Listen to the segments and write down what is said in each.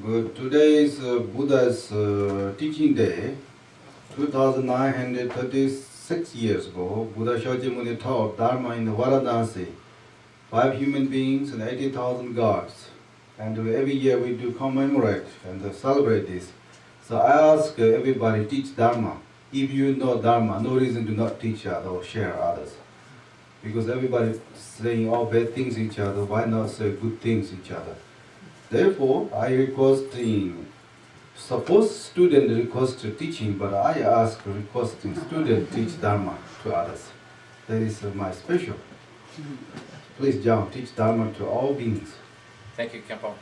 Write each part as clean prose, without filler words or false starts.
Good. Today is Buddha's teaching day. 2,936 years ago, Buddha Shakyamuni taught Dharma in Varanasi. 5 human beings and 80,000 gods. And every year we do commemorate and celebrate this. So I ask everybody, teach Dharma. If you know Dharma, no reason to not teach others or share others. Because everybody saying all bad things each other, why not say good things each other? Therefore, I requesting, suppose student request teaching, but I ask requesting student teach Dharma to others. That is my special. Please, John, teach Dharma to all beings. Thank you, Khenpo.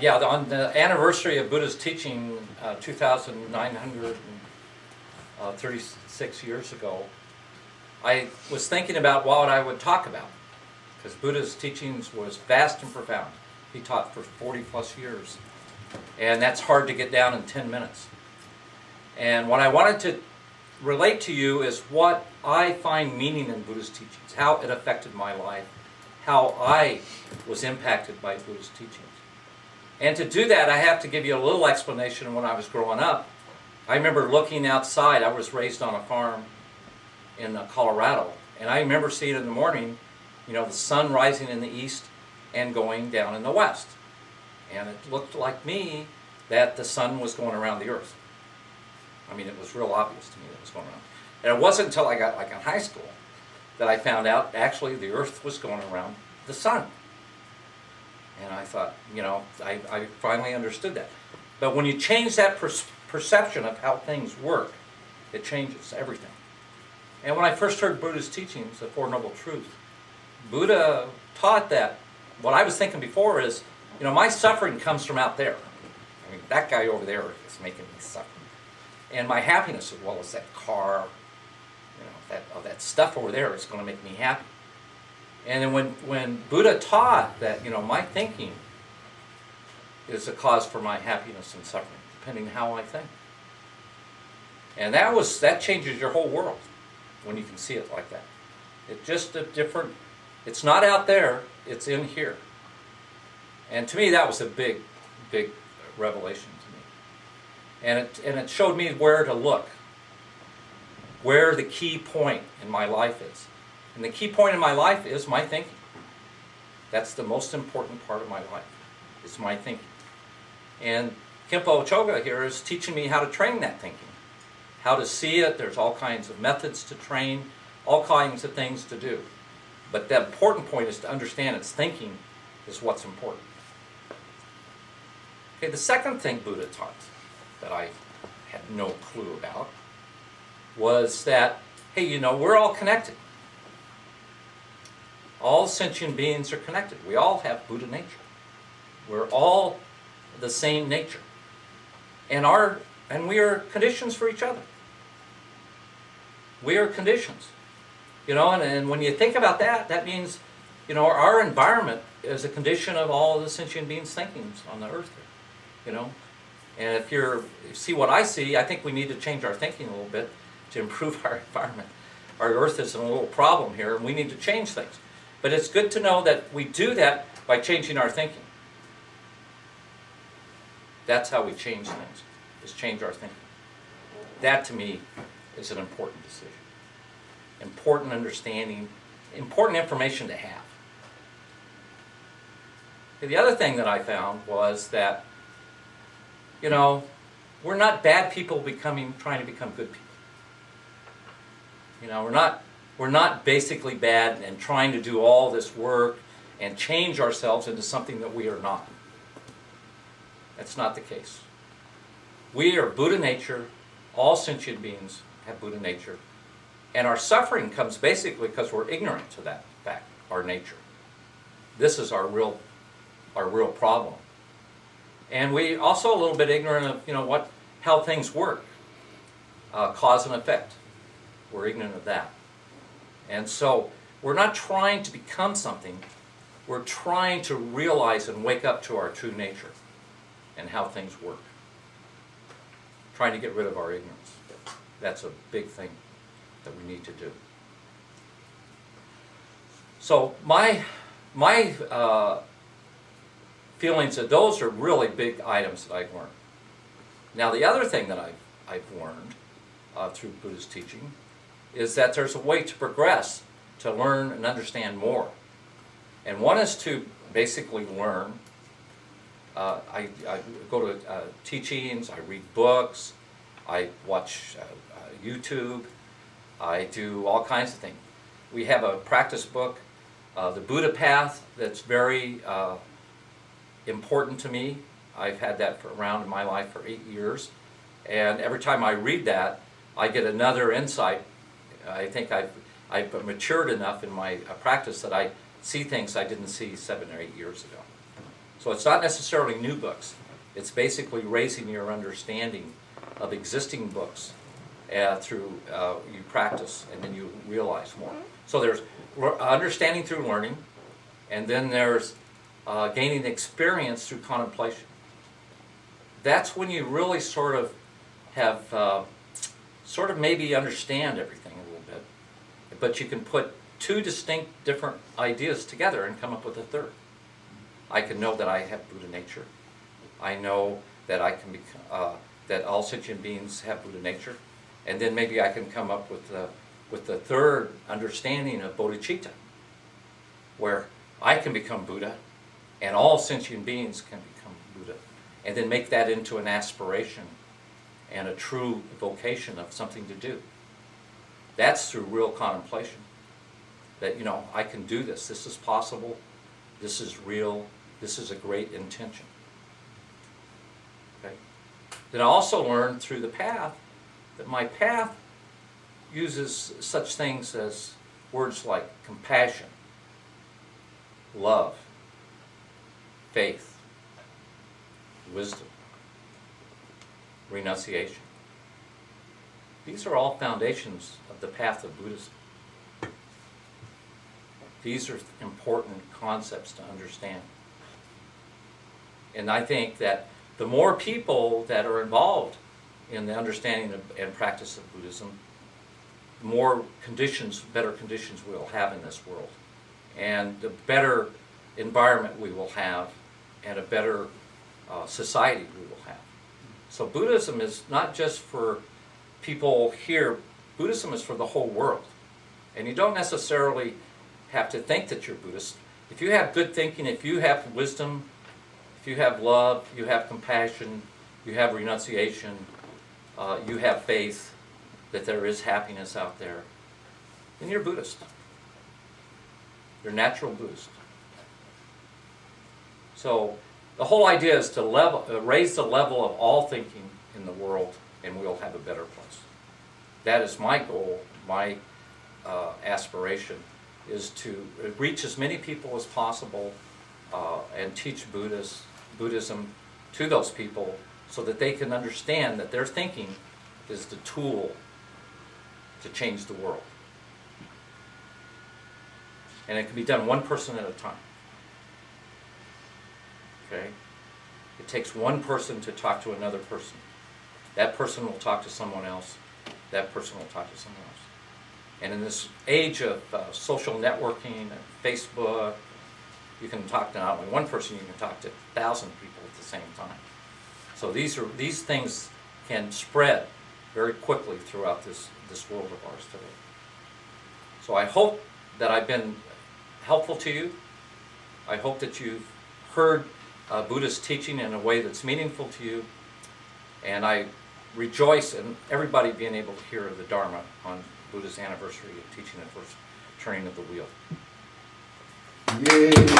Yeah, on the anniversary of Buddha's teaching, 2,936 years ago, I was thinking about what I would talk about, because Buddha's teachings was vast and profound. He taught for 40 plus years, and that's hard to get down in 10 minutes. And what I wanted to relate to you is what I find meaning in Buddha's teachings, how it affected my life, how I was impacted by Buddha's teachings. And to do that, I have to give you a little explanation. When I was growing up, I remember looking outside. I was raised on a farm in Colorado, and I remember seeing in the morning, the sun rising in the east and going down in the west. And it looked like me that the sun was going around the earth. I mean, it was real obvious to me that it was going around. And it wasn't until I got in high school that I found out actually the earth was going around the sun. And I thought, I finally understood that. But when you change that perception of how things work, it changes everything. And when I first heard Buddha's teachings, the Four Noble Truths, Buddha taught that what I was thinking before is, my suffering comes from out there. I mean, that guy over there is making me suffer. And my happiness, as well as that car, that stuff over there is going to make me happy. And then when Buddha taught that, my thinking is a cause for my happiness and suffering, depending on how I think. And that changes your whole world when you can see it like that. It's just it's not out there, it's in here. And to me, that was a big, big revelation to me. And it showed me where to look, where the key point in my life is. And the key point in my life is my thinking. That's the most important part of my life, is my thinking. And Khenpo Choga here is teaching me how to train that thinking, how to see it. There's all kinds of methods to train, all kinds of things to do. But the important point is to understand its thinking is what's important. Okay, the second thing Buddha taught that I had no clue about was that, hey, we're all connected. All sentient beings are connected. We all have Buddha nature. We're all the same nature. And we are conditions for each other. We are conditions. And when you think about that, that means, our environment is a condition of all of the sentient beings' thinkings on the earth here, And if you see what I see, I think we need to change our thinking a little bit to improve our environment. Our earth is in a little problem here, and we need to change things. But it's good to know that we do that by changing our thinking. That's how we change things, is change our thinking. That, to me, is an important decision. Important understanding, important information to have. The other thing that I found was that, we're not bad people trying to become good people. We're not basically bad and trying to do all this work and change ourselves into something that we are not. That's not the case. We are Buddha nature. All sentient beings have Buddha nature. And our suffering comes basically because we're ignorant to that fact, our nature. This is our real problem. And we also a little bit ignorant of how things work, cause and effect. We're ignorant of that. And so we're not trying to become something. We're trying to realize and wake up to our true nature and how things work. Trying to get rid of our ignorance. That's a big thing that we need to do. So my feelings that those are really big items that I've learned. Now, the other thing that I've learned through Buddha's teaching is that there's a way to progress, to learn and understand more. And one is to basically learn. I go to teachings, I read books, I watch YouTube, I do all kinds of things. We have a practice book, The Buddha Path, that's very important to me. I've had that around in my life for 8 years. And every time I read that, I get another insight. I think I've matured enough in my practice that I see things I didn't see 7 or 8 years ago. So it's not necessarily new books. It's basically raising your understanding of existing books through you practice, and then you realize more. So there's understanding through learning, and then there's gaining experience through contemplation. That's when you really sort of have, sort of maybe understand everything a little bit, but you can put two distinct different ideas together and come up with a third. I can know that I have Buddha nature. I know that I can that all sentient beings have Buddha nature, and then maybe I can come up with the third understanding of bodhicitta, where I can become Buddha, and all sentient beings can become Buddha, and then make that into an aspiration and a true vocation of something to do. That's through real contemplation. That, you know, I can do this. This is possible. This is real. This is a great intention. Okay? Then I also learned through the path that my path uses such things as words like compassion, love, faith, wisdom, renunciation. These are all foundations of the path of Buddhism. These are important concepts to understand. And I think that the more people that are involved in the understanding and practice of Buddhism, the more conditions, better conditions we'll have in this world. And the better environment we will have, and a better society we will have. So Buddhism is not just for people here. Buddhism is for the whole world. And you don't necessarily have to think that you're Buddhist. If you have good thinking, if you have wisdom, if you have love, you have compassion, you have renunciation, you have faith that there is happiness out there, then you're Buddhist. You're natural Buddhist. So the whole idea is to raise the level of all thinking in the world, and we'll have a better place. That is my goal, my aspiration, is to reach as many people as possible and teach Buddhism to those people so that they can understand that their thinking is the tool to change the world. And it can be done one person at a time. Okay? It takes one person to talk to another person. That person will talk to someone else. That person will talk to someone else. And in this age of social networking and Facebook, you can talk to not only one person, you can talk to 1,000 people at the same time. So these things can spread very quickly throughout this world of ours today. So I hope that I've been helpful to you. I hope that you've heard Buddha's teaching in a way that's meaningful to you. And I rejoice in everybody being able to hear the Dharma on Buddha's anniversary of teaching the first turning of the wheel. Yay!